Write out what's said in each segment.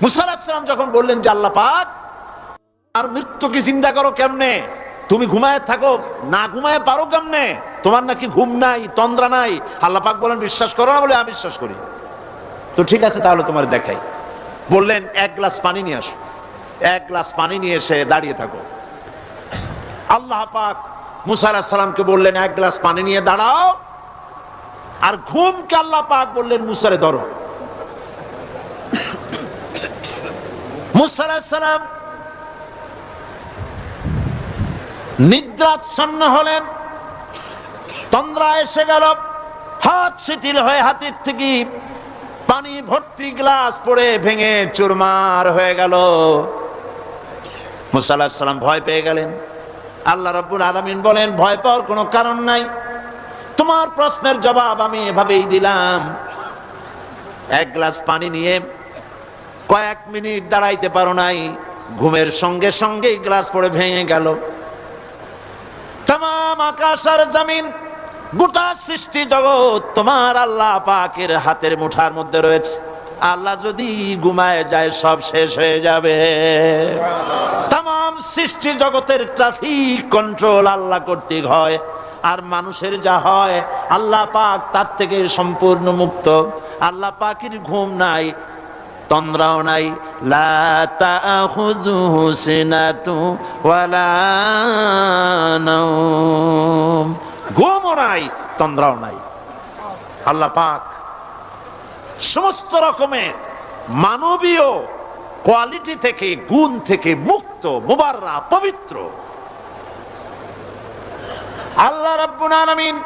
মুসা আলাইহিস সালাম যখন বললেন যে আল্লাহ পাক আর মৃত্যুকে চিন্তা করো কেমনে, তুমি ঘুমায় থাকো, না ঘুমায় পারো কেমনে, তোমার নাকি ঘুম নাই, তন্দ্রা নাই। আল্লাহ পাক বলেন বিশ্বাস করো না? বলে আমি বিশ্বাস করি। তো ঠিক আছে, তাহলে তোমার দেখাই। বললেন এক গ্লাস পানি নিয়ে আসো। এক গ্লাস পানি নিয়ে এসে দাঁড়িয়ে থাকো। আল্লাহ পাক মুসা আলাইহিস সালামকে বললেন এক গ্লাস পানি নিয়ে দাঁড়াও, আর ঘুমকে আল্লাহ পাক বললেন মুসারে ধরো। মুসা আলাইহিস সালাম নিদ্রাচ্ছন্ন হলেন, তন্দ্রা এসে গেল, হাত শিথিল হয়ে হাতের থেকে পানি ভর্তি গ্লাস পড়ে ভেঙে চুরমার হয়ে গেল। মুসা আলাইহিস সালাম ভয় পেয়ে গেলেন। আল্লাহ রাব্বুল আলামিন বলেন ভয় পাওয়ার কোনো কারণ নাই, তোমার প্রশ্নের জবাব আমি এভাবেই দিলাম। এক গ্লাস পানি নিয়ে কয়েক মিনিট দাঁড়াইতে পারো নাই, ঘুমের সঙ্গে সঙ্গে গ্লাস পড়ে ভেঙে গেল। তামাম আকাশ আর জমিন, গোটা সৃষ্টি জগৎ তোমার আল্লাহ পাকের হাতের মুঠার মধ্যে রয়েছে। আল্লাহ যদি ঘুমায় যায় সব শেষ হয়ে যাবে। তামাম সৃষ্টি জগতের ট্রাফিক কন্ট্রোল আল্লাহ কর্তৃক হয়, আর মানুষের যা হয় আল্লাহ পাক তার থেকে সম্পূর্ণ মুক্ত। আল্লাহ পাকের ঘুম নাই, তন্দ্রাও নাই। লা তাখুযুহু সিনাতু ওয়ালা নাওম, ঘুমও নাই, তন্দ্রাও নাই। আল্লাহ পাক সমস্ত রকমের মানবীয় কোয়ালিটি থেকে, গুণ থেকে মুক্ত, মুবাররা, পবিত্র। আল্লাহ রাব্বুল আলামিন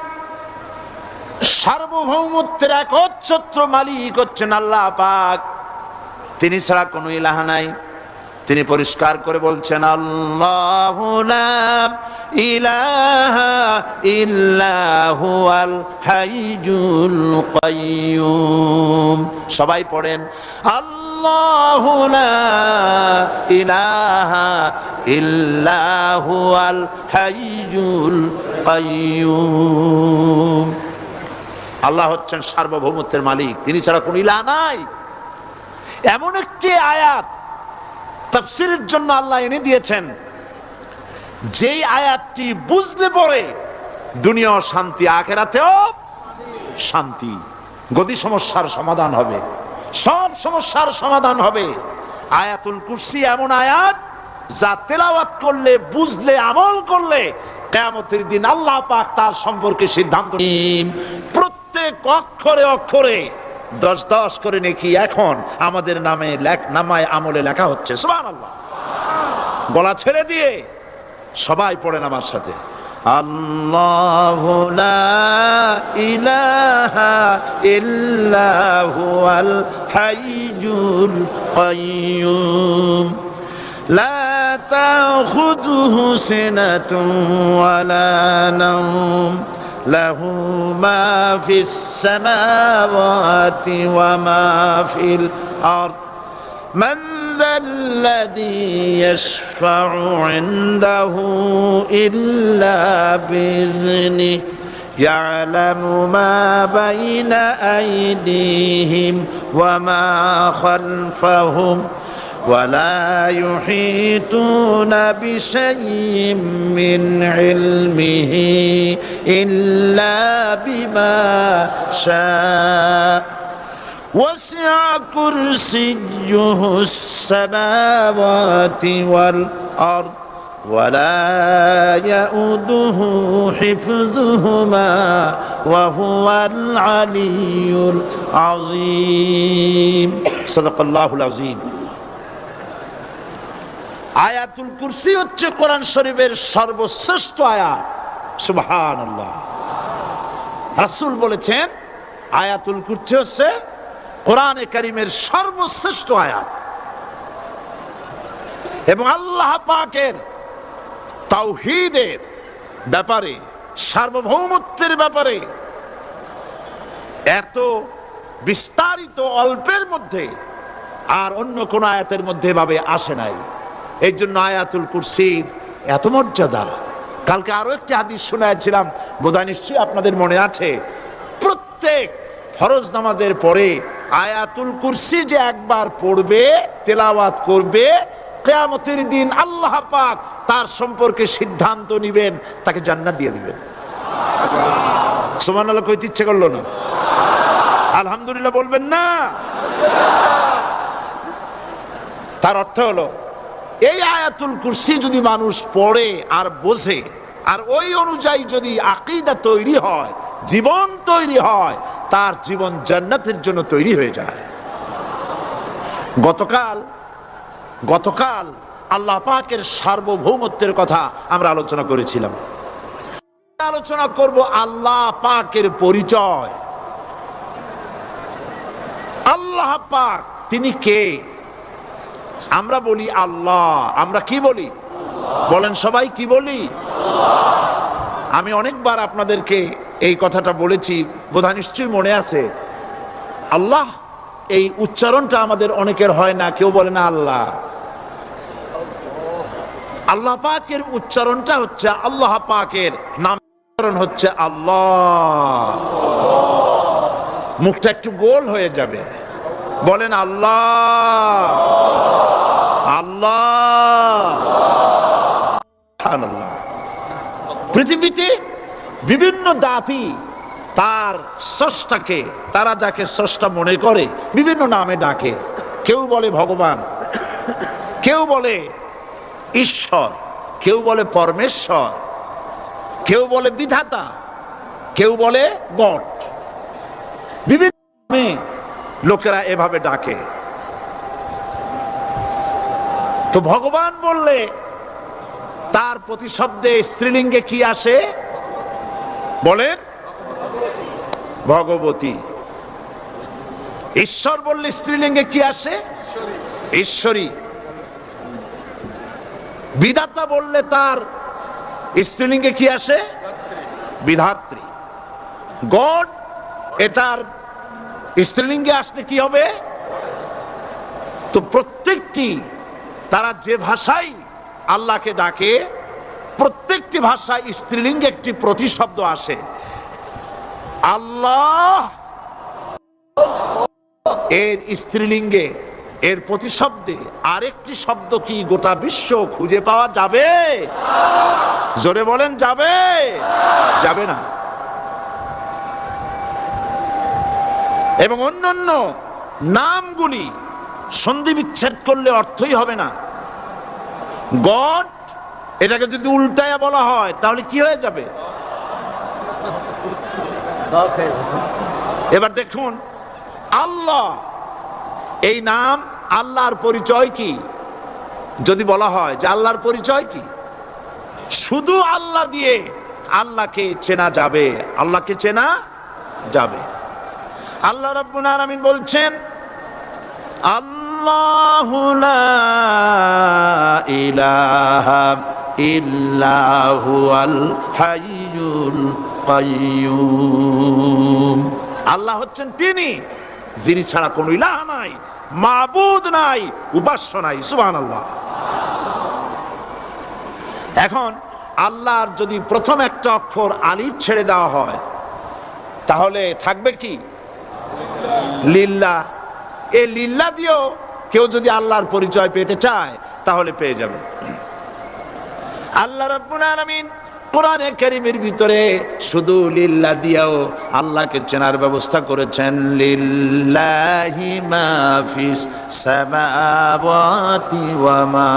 সার্বভৌমত্বের একচ্ছত্র মালিক হচ্ছেন আল্লাহ পাক, তিনি ছাড়া কোনো ইলাহ নাই। তিনি পরিষ্কার করে বলছেন আল্লাহু লা ইলাহা ইল্লা হুয়াল হাইয়ুল কাইয়্যুম। সবাই পড়েন আল্লাহু লা ইলাহা ইল্লা হুয়াল হাইয়ুল কাইয়্যুম। আল্লাহ হচ্ছেন সার্বভৌমত্বের মালিক, তিনি ছাড়া কোনো ইলাহ নাই। এমন একটি আয়াত তাফসীরের জন্য আল্লাহ এনে দিয়েছেন, যেই আয়াতটি বুঝলে পরে দুনিয়া শান্তি, আখিরাতেও শান্তি। গদি সমস্যার সমাধান হবে, সব সমস্যার সমাধান হবে। আয়াতুল কুরসি এমন আয়াত যা তেলাওয়াত করলে, বুঝলে, আমল করলে কিয়ামতের দিন আল্লাহ পাক তার সম্পর্কে সিদ্ধান্ত নেবেন। প্রত্যেক অক্ষরে অক্ষরে 10-10 করে নেকি এখন আমাদের নামে নামায় আমলে লেখা হচ্ছে। সুবহানাল্লাহ। গলা ছেড়ে দিয়ে সবাই পড়েন আমার সাথে আল্লাহু লা ইলাহা ইল্লা হুয়াল হাইয়ুল কাইয়্যুম লা তাখুযুহু সিনাতুন ওয়ালা নাওম লাহু মা ফিস সামাওয়াতি ওয়া মা ফিল আরদ মান যাল্লাযী ইয়াশফা'ু 'ইনদাহু ইল্লা বিইذনিহি ইয়া'লামু মা বাইনা আইদিহিম ওয়া মা খালফাহুম ولا يحيطون بشيء من علمه إلا بما شاء وسع كرسيه السماوات والأرض ولا يؤوده حفظهما وهو العلي العظيم صدق الله العظيم। আয়াতুল কুরসি হচ্ছে কোরআন শরীফের সর্বশ্রেষ্ঠ আয়াত। সুবহানাল্লাহ। রাসূল বলেছেন আয়াতুল কুরসি হচ্ছে কোরআনে কারীমের সর্বশ্রেষ্ঠ আয়াত। এবং আল্লাহ পাকের তাওহীদের ব্যাপারে, সার্বভৌমত্বের ব্যাপারে এত বিস্তারিত অল্পের মধ্যে আর অন্য কোন আয়াতের মধ্যে ভাবে আসে নাই। এই জন্য আয়াতুল কুরসির এত মর্যাদা। কালকে আরো একটি হাদিস শোনাচ্ছিলাম, বোধহয় নিশ্চয়ই আপনাদের মনে আছে, প্রত্যেক ফরজ নামাজের পরে আয়াতুল কুরসি যে একবার পড়বে, তেলাওয়াত করবে, কিয়ামতের দিন আল্লাহ পাক তার সম্পর্কে সিদ্ধান্ত নিবেন, তাকে জান্নাত দিয়ে দিবেন। সুবহানাল্লাহ কইতে ইচ্ছে করলো না? আলহামদুলিল্লাহ বলবেন না? তার অর্থ হলো এই আয়াতুল কুরসি যদি মানুষ পড়ে আর বোঝে, আর ওই অনুযায়ী যদি আকীদা তৈরি হয়, জীবন তৈরি হয়, তার জীবন জান্নাতের জন্য তৈরি হয়ে যায়। গতকাল আল্লাহ পাকের সার্বভৌমত্বের কথা আমরা আলোচনা করেছিলাম। আলোচনা করব আল্লাহ পাকের পরিচয়। আল্লাহ পাক তিনি কে? আমরা বলি আল্লাহ। আমরা কি বলি? বলেন সবাই, কি বলি? আমি অনেকবার আপনাদেরকে এই কথাটা বলেছি, বোধহয় নিশ্চয়ই মনে আছে। আল্লাহ এই উচ্চারণটা আমাদের অনেকের হয় না, কেউ বলে না আল্লাহ। আল্লাহ পাকের উচ্চারণটা হচ্ছে, আল্লাহ পাকের নাম উচ্চারণ হচ্ছে আল্লাহ। মুখটা একটু গোল হয়ে যাবে, বলেন আল্লাহ আল্লাহ। পৃথিবীতে বিভিন্ন জাতি তার স্রষ্টাকে, তারা যাকে স্রষ্টা মনে করে, বিভিন্ন নামে ডাকে। কেউ বলে ভগবান, কেউ বলে ঈশ্বর, কেউ বলে পরমেশ্বর, কেউ বলে বিধাতা, কেউ বলে গড। বিভিন্ন নামে লোকেরা এভাবে ডাকে। তো ভগবান বললে তার প্রতিশব্দে স্ত্রীলিঙ্গে কি আসে? বলেন ভগবতী। ঈশ্বর বললে স্ত্রীলিঙ্গে কি আসে? ঈশ্বরী। বিধাতা বললে তার স্ত্রীলিঙ্গে কি আসে? বিধাত্রী। গড, এটার স্ত্রীলিঙ্গে আসলে কি হবে? তো প্রত্যেকটি, তারা যে ভাষায় আল্লাহকে ডাকে, প্রত্যেকটি ভাষায় স্ত্রীলিঙ্গে একটি প্রতিশব্দ আসে। আল্লাহ এর স্ত্রীলিঙ্গে, এর প্রতিশব্দে আরেকটি শব্দ কি গোটা বিশ্ব খুঁজে পাওয়া যাবে? জোরে বলেন, যাবে? যাবে না। এবং অন্যান্য নামগুলি সন্ধি বিচ্ছেদ করলে অর্থই হবে না। গড, এটাকে যদি উল্টায়া বলা হয় তাহলে কি হয়ে যাবে? এবার দেখুন, আল্লাহ এই নাম, আল্লাহর পরিচয় কি? যদি বলা হয় যে আল্লাহর পরিচয় কি, শুধু আল্লাহ দিয়ে আল্লাহকে চেনা যাবে, আল্লাহকে চেনা যাবে। আল্লাহ রাব্বুল আলামিন বলছেন, আল্লাহু লা ইলাহা ইল্লা হুয়াল হাইয়ুল কাইয়্যুম। আল্লাহ হচ্ছেন তিনি, যিনি ছাড়া কোনো ইলাহ নাই, মাবুদ নাই, উপাস্য নাই। সুবহানাল্লাহ। এখন আল্লাহর যদি প্রথম একটা অক্ষর আলিফ ছেড়ে দেওয়া হয় তাহলে থাকবে কি? লিল্লাহ। এই লিল্লাহ দিয়েও কেউ যদি আল্লাহর পরিচয় পেতে চায় তাহলে পেয়ে যাবে। আল্লাহ রাব্বুল আলামিন কোরআনে কারীমের ভিতরে শুধু লিল্লাহ দিয়েও আল্লাহকে চেনার ব্যবস্থা করেছেন। লিল্লাহি মা ফিস সামাওয়াতি ওয়া মা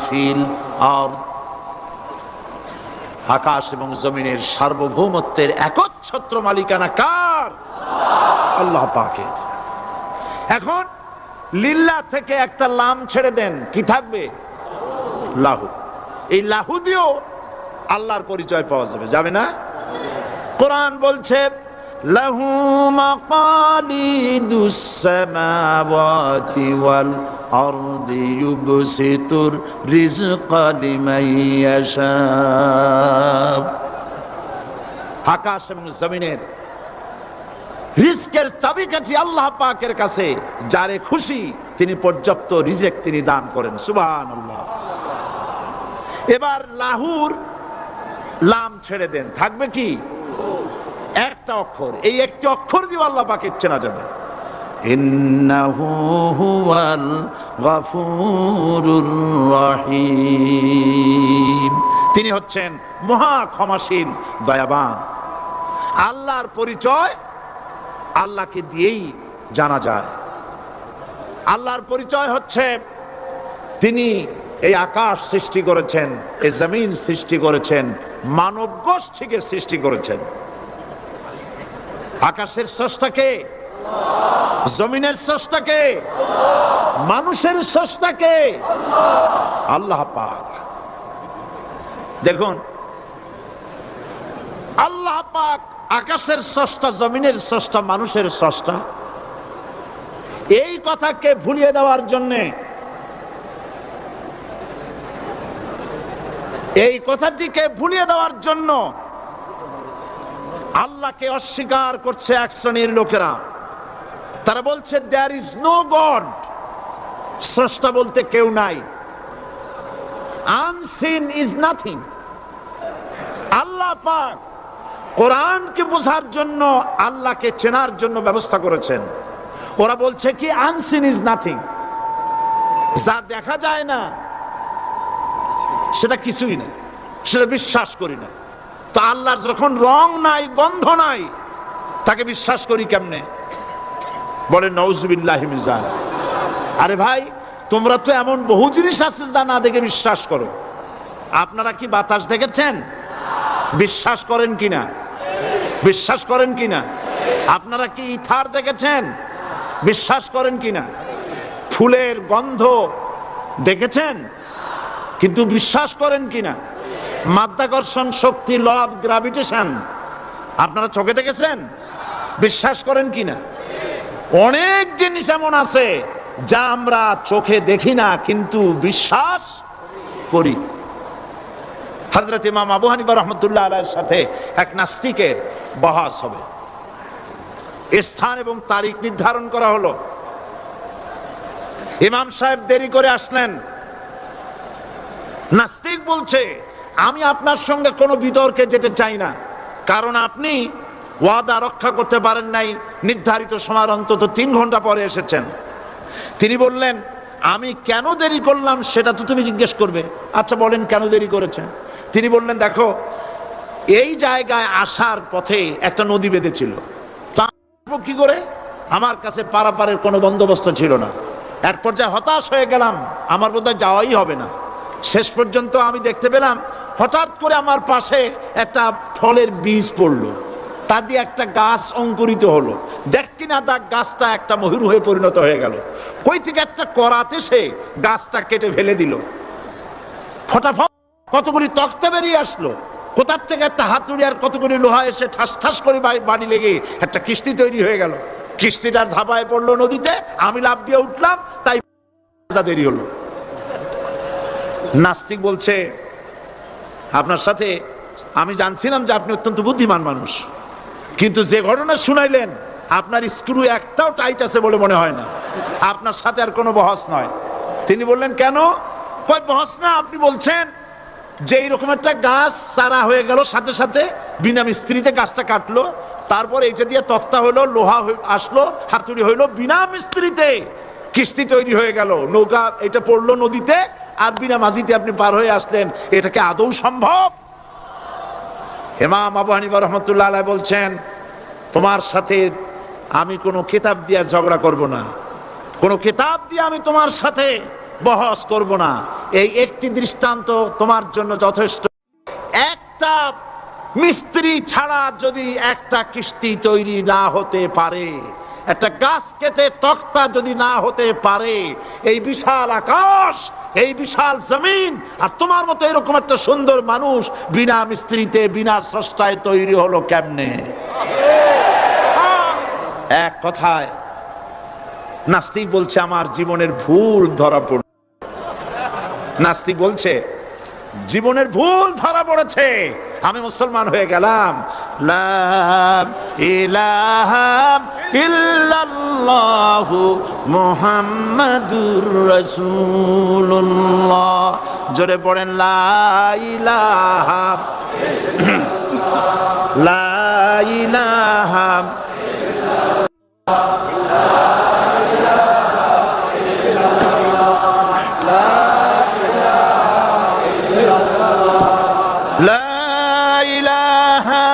ফিল আরদ। আকাশ এবং জমিনের সার্বভৌমত্বের একচ্ছত্র মালিকানা কার? আল্লাহ পাকের। এখন লিল্লাহ থেকে একটা লাম ছেড়ে দেন, কি থাকবে? লাহু। এই লাহু দিয়েও আল্লাহর পরিচয় পাওয়া যাবে, যাবে না? কোরআন বলছে, লাহু মাকালিদুস সামাওয়াতি ওয়াল আরদি ইউবসিতুর রিজকা লিমান ইয়াশা। আকাশ এবং জমিনের রিজকের চাবিকাঠি আল্লাহ পাকের কাছে, যারে খুশি তিনি পর্যাপ্ত রিজেক তিনি দান করেন। সুবহানাল্লাহ। এবার লাহুর লাম ছেড়ে দেন, থাকবে কি? একটা অক্ষর। এই একটি অক্ষর দিয়ে আল্লাহ পাকের চেনা যাবে। ইন্নাহু হুয়াল গফুরুর রহিম। তিনি হচ্ছেন মহা ক্ষমাশীল, দয়াবান। আল্লাহর পরিচয় আল্লাহকে দিয়েই জানা যায়। আল্লাহর পরিচয় হচ্ছে তিনি এই আকাশ সৃষ্টি করেছেন, এই জমিন সৃষ্টি করেছেন, মানব গোষ্ঠীকে সৃষ্টি করেছেন। আকাশের স্রষ্টাকে, জমিনের স্রষ্টাকে, মানুষের স্রষ্টাকে আল্লাহ পাক। দেখুন, আল্লাহ পাক আকাশের স্রষ্টা, জমিনের স্রষ্টা, মানুষের স্রষ্টা, এই কথাকে ভুলিয়ে দেওয়ার জন্যে, এই কথাটিকে ভুলিয়ে দেওয়ার জন্য আল্লাহকে অস্বীকার করছে এক শ্রেণীর লোকেরা। তারা বলছে দেয়ার ইজ নো গড, স্রষ্টা বলতে কেউ নাই, আনসিন ইজ নাথিং। আল্লাহ পাক কোরআনকে বোঝার জন্য, আল্লাহকে চেনার জন্য ব্যবস্থা করেছেন। ওরা বলছে কি আনসিন ইজ নাথিং, যা দেখা যায় না সেটা কিছুই না, সেটা বিশ্বাস করি না। তো আল্লাহর যখন রং নাই, গন্ধ নাই, তাকে বিশ্বাস করি কেমনে? বলে নাউজুবিল্লাহি মিন যালিক। আরে ভাই, তোমরা তো এমন বহু জিনিস আছে যা না দেখে বিশ্বাস করো। আপনারা কি বাতাস দেখেছেন? বিশ্বাস করেন কিনা? বিশ্বাস করেন কিনা? আপনারা কি ইথার দেখেছেন? বিশ্বাস করেন কিনা? ফুলের গন্ধ দেখেছেন কিন্তু বিশ্বাস করেন কিনা? মাধ্যাকর্ষণ শক্তি, ল অফ গ্রাভিটেশন আপনারা চোখে দেখেছেন? বিশ্বাস করেন কিনা? অনেক জিনিস এমন আছে যা আমরা চোখে দেখি না কিন্তু বিশ্বাস করি। হযরত ইমাম আবু হানিফা রাহমাতুল্লাহ আলাইহির সাথে এক নাস্তিকের বহস হবে। স্থান এবং তারিখ নির্ধারণ করা হলো। ইমাম সাহেব দেরি করে আসলেন। নাস্তিক বলছে, আমি আপনার সঙ্গে কোনো বিতর্কে যেতে চাই না, কারণ আপনি ওয়াদা রক্ষা করতে পারেন নাই, নির্ধারিত সময়ের অন্তত 3 ঘন্টা পরে এসেছেন। তিনি বললেন, আমি কেন দেরি করলাম সেটা তো তুমি জিজ্ঞেস করবে। আচ্ছা বলেন কেন দেরি করেছেন? তিনি বললেন, দেখো, এই জায়গায় আসার পথে একটা নদী বেঁধেছিল, তা কি করে? আমার কাছে পারাপারের কোনো বন্দোবস্ত ছিল না। এক পর্যায়ে হতাশ হয়ে গেলাম, আমার বোধহয় যাওয়াই হবে না। শেষ পর্যন্ত আমি দেখতে পেলাম হঠাৎ করে আমার পাশে একটা ফলের বীজ পড়লো, তা দিয়ে একটা গাছ অঙ্কুরিত হলো। দেখ কিনা তার গাছটা একটা ময়ূর হয়ে পরিণত হয়ে গেল। কই থেকে একটা করাতে সে গাছটা কেটে ফেলে দিল। ফটাফট কতগুলি তক্তা বেরিয়ে আসলো। কোথার থেকে একটা হাতুড়ি আর কতগুলি লোহা এসে ঠাস ঠাস করে বাড়ি লেগে একটা কিস্তি তৈরি হয়ে গেল। কিস্তিটার ধাপায় পড়লো নদীতে, আমি লাফ দিয়ে উঠলাম, তাই দেরি হলো। নাস্তিক বলছে, আপনার সাথে আমি জানছিলাম যে আপনি অত্যন্ত বুদ্ধিমান মানুষ, কিন্তু যে ঘটনা শুনাইলেন আপনার স্ক্রু একটাও টাইট আছে বলে মনে হয় না, আপনার সাথে আর কোনো বহস নয়। তিনি বললেন, কেন? কয় বহস না, আপনি বলছেন যে এইরকম একটা গাছ চারা হয়ে গেল, সাথে সাথে বিনা মিস্ত্রিতে গাছটা কাটলো, তারপর এইটা দিয়ে তক্তা হইলো, লোহা আসলো, হাতুড়ি হইলো, বিনা মিস্ত্রিতে কিস্তি তৈরি হয়ে গেল, নৌকা এটা পড়লো নদীতে, আর বিনা মাঝিতে আপনি পার হয়ে আসলেন। এটা কি আদৌ সম্ভব? ইমাম আবু হানিফা রাহমাতুল্লাহ আলাইহি বলছেন, তোমার সাথে আমি কোনো কিতাব দিয়ে ঝগড়া করব না, কোনো কিতাব দিয়ে আমি তোমার সাথে বহস করব না। এই একটি দৃষ্টান্ত তোমার জন্য যথেষ্ট। একটা মিস্ত্রি ছাড়া যদি একটা কিস্তি তৈরি না হতে পারে, একটা গাছ কেটে তক্তা যদি না হতে পারে, এই বিশাল আকাশ, এই বিশাল জমিন আর তোমার মতো এরকম একটা সুন্দর মানুষ বিনা মিস্ত্রিতে, বিনা স্রষ্টায় তৈরি হলো কেমনে? এক কথায় নাস্তিক বলছে, আমার জীবনের ভুল ধরা পড়ল। নাস্তিক বলছে, জীবনের ভুল ধরা পড়েছে, আমি মুসলমান হয়ে গেলাম। লা ইলাহা ইল্লাল্লাহু মুহাম্মাদুর রাসূলুল্লাহ। জোরে পড়েন, লা ইলাহা লা ইলাহা লা ইলাহা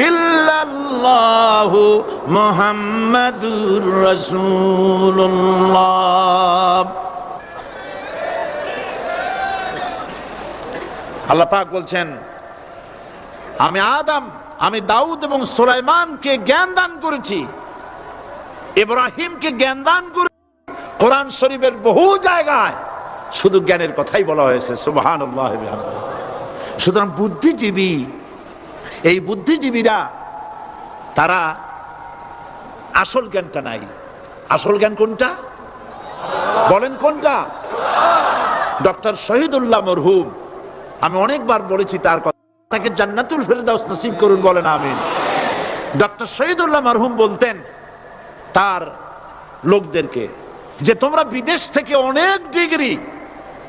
ইল্লাল্লাহু মুহাম্মাদুর রাসূলুল্লাহ। আল্লাহ পাক বলছেন, আমি আদম, আমি দাউদ এবং সুলাইমানকে জ্ঞান দান করেছি, ইব্রাহিমকে জ্ঞান দান করেছি। কোরআন শরীফের বহু জায়গায় শুধু জ্ঞানের কথাই বলা হয়েছে। সুবহানাল্লাহ। সুতরাং বুদ্ধিজীবী, এই বুদ্ধিজীবীরা তারা আসল জ্ঞানটা নাই। আসল জ্ঞান কোনটা বলেন? কোনটা? ডক্টর শহীদুল্লাহ মরহুম, আমি অনেকবার বলেছি তার কথা, তাকে জান্নাতুল ফেরদাউস নসিব করুন, বলেন আমিন। ডক্টর শহীদুল্লাহ মরহুম বলতেন তার লোকদেরকে যে তোমরা বিদেশ থেকে অনেক ডিগ্রি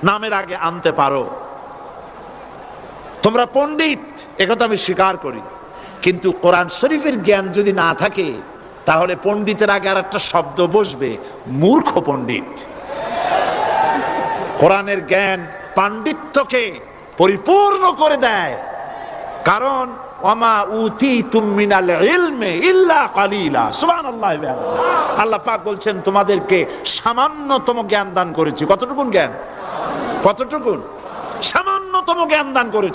নামের আগে আনতে পারো, তোমরা পণ্ডিত, একথা আমি স্বীকার করি, কিন্তু কোরআন শরীফের জ্ঞান যদি না থাকে তাহলে পণ্ডিতের আগে আর একটা শব্দ বসবে, মূর্খ পণ্ডিত। কোরআনের জ্ঞান পাণ্ডিত্যকে পরিপূর্ণ করে দেয়, কারণ ওয়ামা উতীতুম মিনাল ইলমি ইল্লা কালিলা। সুবহানাল্লাহ। আল্লাহ পাক বলছেন তোমাদেরকে সামান্যতম জ্ঞান দান করেছি। কতটুকুন জ্ঞান? কতটুকুন? সামান্যতম জ্ঞান দান করেছি।